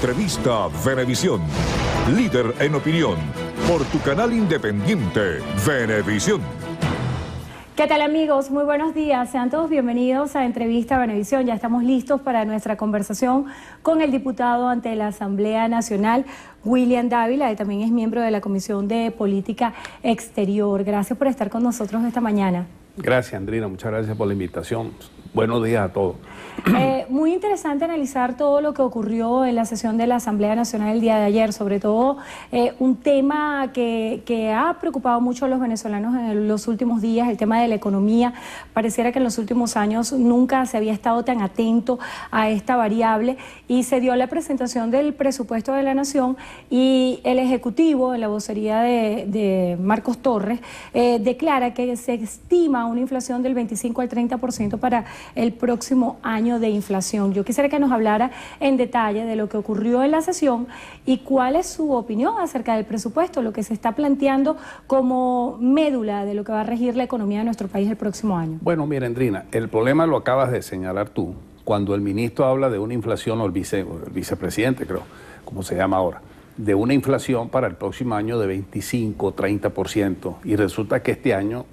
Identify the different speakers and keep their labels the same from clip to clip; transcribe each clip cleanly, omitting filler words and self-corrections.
Speaker 1: Entrevista Venevisión. Líder en opinión. Por tu canal independiente, Venevisión.
Speaker 2: ¿Qué tal, amigos? Muy buenos días. Sean todos bienvenidos a Entrevista Venevisión. Ya estamos listos para nuestra conversación con el diputado ante la Asamblea Nacional, William Dávila. Él también es miembro de la Comisión de Política Exterior. Gracias por estar con nosotros esta mañana.
Speaker 3: Gracias, Andrina. Muchas gracias por la invitación. Buenos días a todos.
Speaker 2: Muy interesante analizar todo lo que ocurrió en la sesión de la Asamblea Nacional el día de ayer, sobre todo un tema que ha preocupado mucho a los venezolanos en los últimos días, el tema de la economía. Pareciera que en los últimos años nunca se había estado tan atento a esta variable y se dio la presentación del presupuesto de la Nación y el Ejecutivo, en la vocería de Marcos Torres, declara que se estima una inflación del 25 al 30% para el próximo año de inflación. Yo quisiera que nos hablara en detalle de lo que ocurrió en la sesión y cuál es su opinión acerca del presupuesto, lo que se está planteando como médula de lo que va a regir la economía de nuestro país el próximo año.
Speaker 3: Bueno, mira, Andrina, el problema lo acabas de señalar tú. Cuando el ministro habla de una inflación, o el vicepresidente, creo, como se llama ahora, de una inflación para el próximo año de 25, 30%, y resulta que este año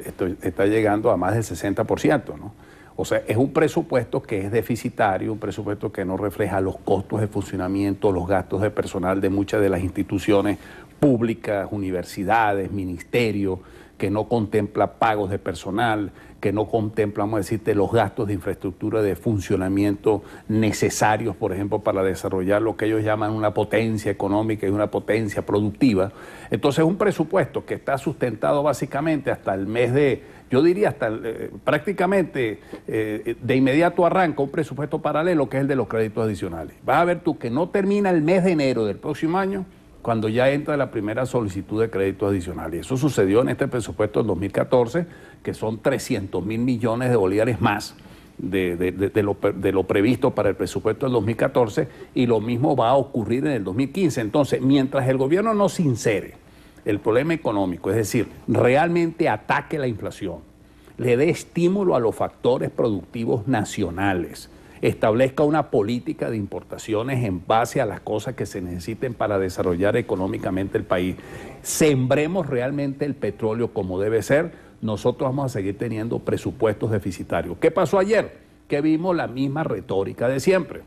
Speaker 3: está llegando a más del 60%, ¿no? O sea, es un presupuesto que es deficitario, un presupuesto que no refleja los costos de funcionamiento, los gastos de personal de muchas de las instituciones públicas, universidades, ministerios, que no contempla pagos de personal, que no contempla, vamos a decirte, los gastos de infraestructura de funcionamiento necesarios, por ejemplo, para desarrollar lo que ellos llaman una potencia económica y una potencia productiva. Entonces, es un presupuesto que está sustentado básicamente hasta el mes de, yo diría hasta prácticamente de inmediato arranca un presupuesto paralelo que es el de los créditos adicionales. Vas a ver tú que no termina el mes de enero del próximo año cuando ya entra la primera solicitud de créditos adicionales. Eso sucedió en este presupuesto del 2014, que son 300.000 millones de bolívares más de lo previsto para el presupuesto del 2014, y lo mismo va a ocurrir en el 2015. Entonces, mientras el gobierno no sincere el problema económico, es decir, realmente ataque la inflación, le dé estímulo a los factores productivos nacionales, establezca una política de importaciones en base a las cosas que se necesiten para desarrollar económicamente el país, sembremos realmente el petróleo como debe ser, nosotros vamos a seguir teniendo presupuestos deficitarios. ¿Qué pasó ayer? Que vimos la misma retórica de siempre.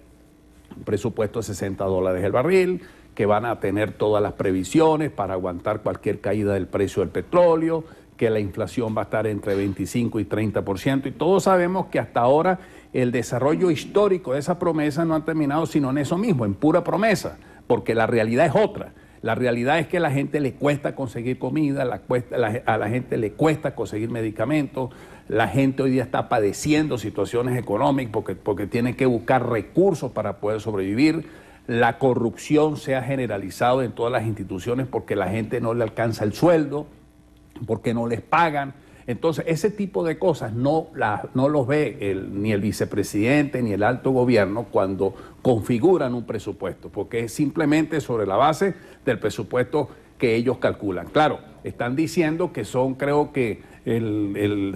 Speaker 3: Un presupuesto de $60 el barril, que van a tener todas las previsiones para aguantar cualquier caída del precio del petróleo, que la inflación va a estar entre 25 y 30%, y todos sabemos que hasta ahora el desarrollo histórico de esa promesa no ha terminado sino en eso mismo, en pura promesa, porque la realidad es otra. La realidad es que a la gente le cuesta conseguir comida, a la gente le cuesta conseguir medicamentos, la gente hoy día está padeciendo situaciones económicas porque tiene que buscar recursos para poder sobrevivir. La corrupción se ha generalizado en todas las instituciones porque la gente no le alcanza el sueldo, porque no les pagan. Entonces, ese tipo de cosas no los ve ni el vicepresidente ni el alto gobierno cuando configuran un presupuesto, porque es simplemente sobre la base del presupuesto que ellos calculan. Claro, están diciendo que son, creo que el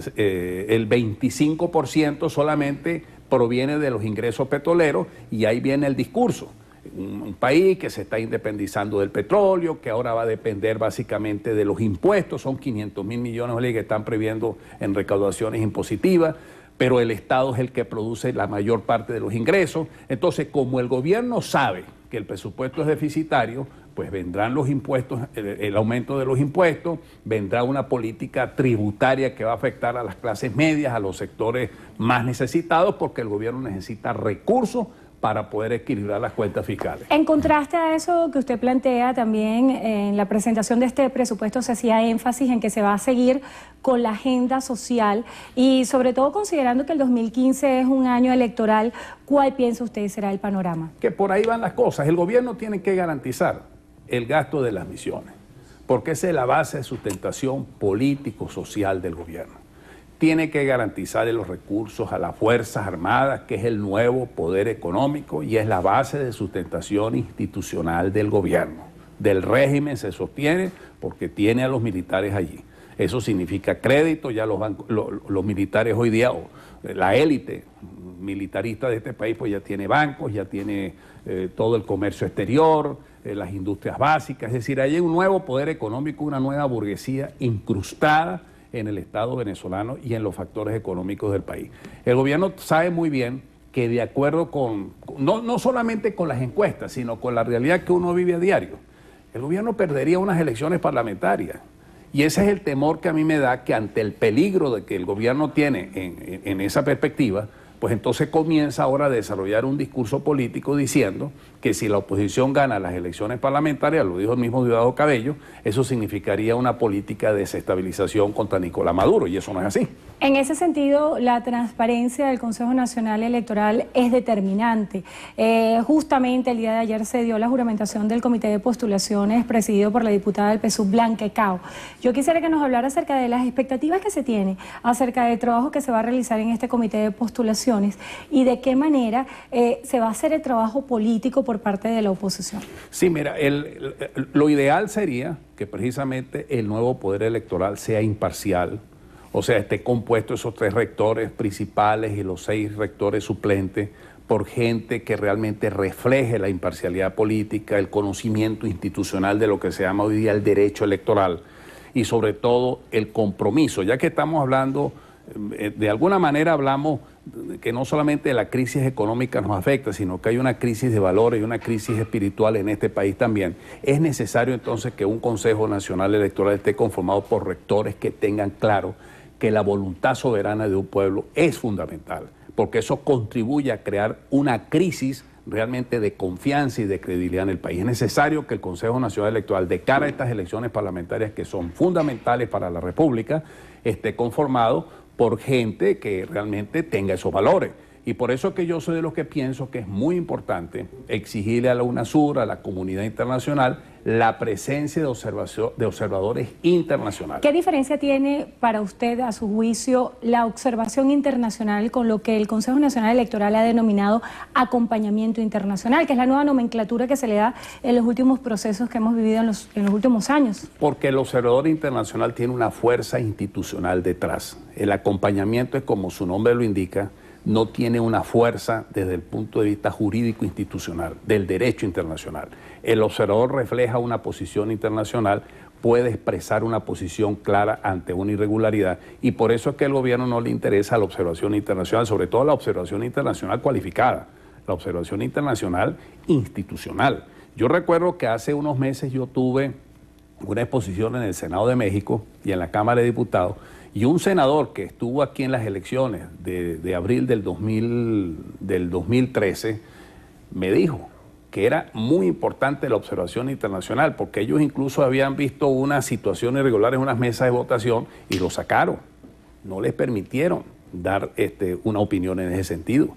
Speaker 3: 25% solamente proviene de los ingresos petroleros, y ahí viene el discurso. Un país que se está independizando del petróleo, que ahora va a depender básicamente de los impuestos, son 500.000 millones que están previendo en recaudaciones impositivas, pero el Estado es el que produce la mayor parte de los ingresos. Entonces, como el gobierno sabe que el presupuesto es deficitario, pues vendrán los impuestos, el aumento de los impuestos, vendrá una política tributaria que va a afectar a las clases medias, a los sectores más necesitados, porque el gobierno necesita recursos para poder equilibrar las cuentas fiscales.
Speaker 2: En contraste a eso que usted plantea, también en la presentación de este presupuesto se hacía énfasis en que se va a seguir con la agenda social y sobre todo considerando que el 2015 es un año electoral, ¿cuál piensa usted será el panorama?
Speaker 3: Que por ahí van las cosas. El gobierno tiene que garantizar el gasto de las misiones, porque esa es la base de sustentación político-social del gobierno. Tiene que garantizar los recursos a las Fuerzas Armadas, que es el nuevo poder económico y es la base de sustentación institucional del gobierno. Del régimen se sostiene porque tiene a los militares allí. Eso significa crédito, ya los bancos, los militares hoy día, o la élite militarista de este país, pues ya tiene bancos, ya tiene todo el comercio exterior, las industrias básicas, es decir, hay un nuevo poder económico, una nueva burguesía incrustada en el Estado venezolano y en los factores económicos del país. El gobierno sabe muy bien que de acuerdo con, no solamente con las encuestas, sino con la realidad que uno vive a diario, el gobierno perdería unas elecciones parlamentarias. Y ese es el temor que a mí me da, que ante el peligro de que el gobierno tiene en esa perspectiva, pues entonces comienza ahora a desarrollar un discurso político diciendo que si la oposición gana las elecciones parlamentarias, lo dijo el mismo Diosdado Cabello, eso significaría una política de desestabilización contra Nicolás Maduro, y eso no es así.
Speaker 2: En ese sentido, la transparencia del Consejo Nacional Electoral es determinante. Justamente el día de ayer se dio la juramentación del Comité de Postulaciones presidido por la diputada del PSUV, Blanca Cao. Yo quisiera que nos hablara acerca de las expectativas que se tiene, acerca del trabajo que se va a realizar en este Comité de Postulaciones y de qué manera se va a hacer el trabajo político por parte de la oposición.
Speaker 3: Sí, mira, lo ideal sería que precisamente el nuevo poder electoral sea imparcial, o sea, esté compuesto esos 3 rectores principales y los 6 rectores suplentes por gente que realmente refleje la imparcialidad política, el conocimiento institucional de lo que se llama hoy día el derecho electoral y sobre todo el compromiso, ya que estamos hablando, de alguna manera hablamos que no solamente la crisis económica nos afecta, sino que hay una crisis de valores y una crisis espiritual en este país también. Es necesario entonces que un Consejo Nacional Electoral esté conformado por rectores que tengan claro que la voluntad soberana de un pueblo es fundamental, porque eso contribuye a crear una crisis realmente de confianza y de credibilidad en el país. Es necesario que el Consejo Nacional Electoral, de cara a estas elecciones parlamentarias que son fundamentales para la República, esté conformado por gente que realmente tenga esos valores. Y por eso que yo soy de los que pienso que es muy importante exigirle a la UNASUR, a la comunidad internacional, la presencia de observadores internacionales.
Speaker 2: ¿Qué diferencia tiene para usted, a su juicio, la observación internacional con lo que el Consejo Nacional Electoral ha denominado acompañamiento internacional, que es la nueva nomenclatura que se le da en los últimos procesos que hemos vivido en los últimos años? Porque
Speaker 3: el observador internacional tiene una fuerza institucional detrás. El acompañamiento es, como su nombre lo indica, no tiene una fuerza desde el punto de vista jurídico institucional, del derecho internacional. El observador refleja una posición internacional, puede expresar una posición clara ante una irregularidad y por eso es que al gobierno no le interesa la observación internacional, sobre todo la observación internacional cualificada, la observación internacional institucional. Yo recuerdo que hace unos meses yo tuve una exposición en el Senado de México y en la Cámara de Diputados, y un senador que estuvo aquí en las elecciones de abril del 2013 me dijo que era muy importante la observación internacional porque ellos incluso habían visto una situación irregular en unas mesas de votación y lo sacaron. No les permitieron dar una opinión en ese sentido.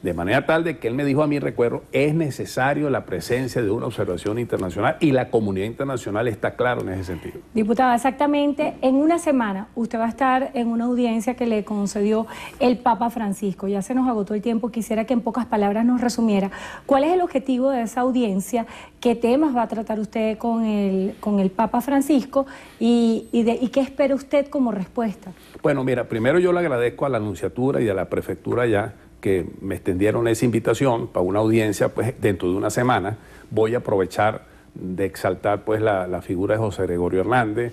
Speaker 3: De manera tal de que él me dijo a mí, recuerdo, es necesario la presencia de una observación internacional y la comunidad internacional está claro en ese sentido.
Speaker 2: Diputada, exactamente en una semana usted va a estar en una audiencia que le concedió el Papa Francisco. Ya se nos agotó el tiempo, quisiera que en pocas palabras nos resumiera. ¿Cuál es el objetivo de esa audiencia? ¿Qué temas va a tratar usted con el Papa Francisco? ¿Y qué espera usted como respuesta?
Speaker 3: Bueno, mira, primero yo le agradezco a la Nunciatura y a la Prefectura ya que me extendieron esa invitación para una audiencia pues dentro de una semana. Voy a aprovechar de exaltar pues la figura de José Gregorio Hernández,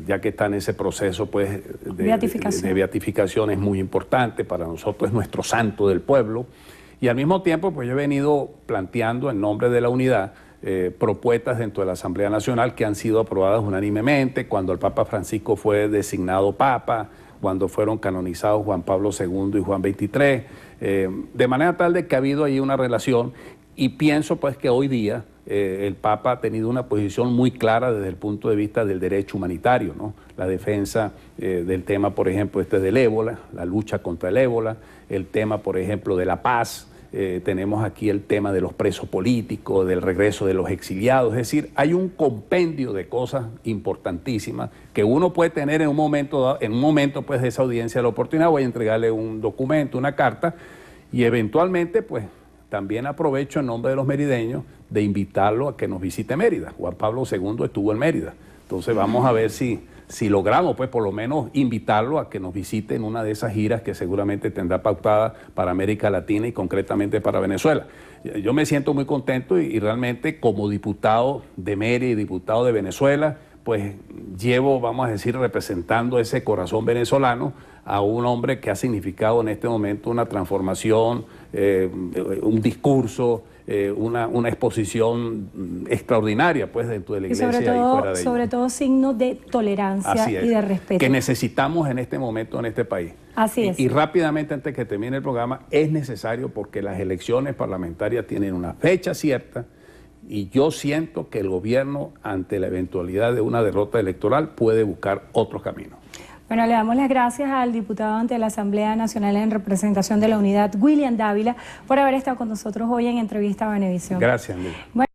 Speaker 3: ya que está en ese proceso pues de beatificación, es muy importante para nosotros, es nuestro santo del pueblo, y al mismo tiempo pues yo he venido planteando en nombre de la unidad propuestas dentro de la Asamblea Nacional que han sido aprobadas unánimemente cuando el Papa Francisco fue designado Papa, cuando fueron canonizados Juan Pablo II y Juan XXIII, de manera tal de que ha habido ahí una relación y pienso pues que hoy día el Papa ha tenido una posición muy clara desde el punto de vista del derecho humanitario, ¿no? La defensa del tema, por ejemplo, del ébola, la lucha contra el ébola, el tema, por ejemplo, de la paz. Tenemos aquí el tema de los presos políticos, del regreso de los exiliados, es decir, hay un compendio de cosas importantísimas que uno puede tener en un momento pues de esa audiencia la oportunidad, voy a entregarle un documento, una carta, y eventualmente pues también aprovecho en nombre de los merideños de invitarlo a que nos visite Mérida. Juan Pablo II estuvo en Mérida, entonces vamos a ver si si logramos, pues por lo menos invitarlo a que nos visite en una de esas giras que seguramente tendrá pautada para América Latina y concretamente para Venezuela. Yo me siento muy contento y realmente como diputado de Mérida y diputado de Venezuela, pues llevo, vamos a decir, representando ese corazón venezolano a un hombre que ha significado en este momento una transformación, un discurso, una exposición extraordinaria pues dentro de la iglesia y fuera de ella.
Speaker 2: Sobre todo signo de tolerancia y de respeto.
Speaker 3: Que necesitamos en este momento en este país.
Speaker 2: Así es.
Speaker 3: Y rápidamente, antes que termine el programa, es necesario porque las elecciones parlamentarias tienen una fecha cierta y yo siento que el gobierno, ante la eventualidad de una derrota electoral, puede buscar otros caminos.
Speaker 2: Bueno, le damos las gracias al diputado ante la Asamblea Nacional en representación de la Unidad, William Dávila, por haber estado con nosotros hoy en Entrevista a Venevisión.
Speaker 3: Gracias, Andrés.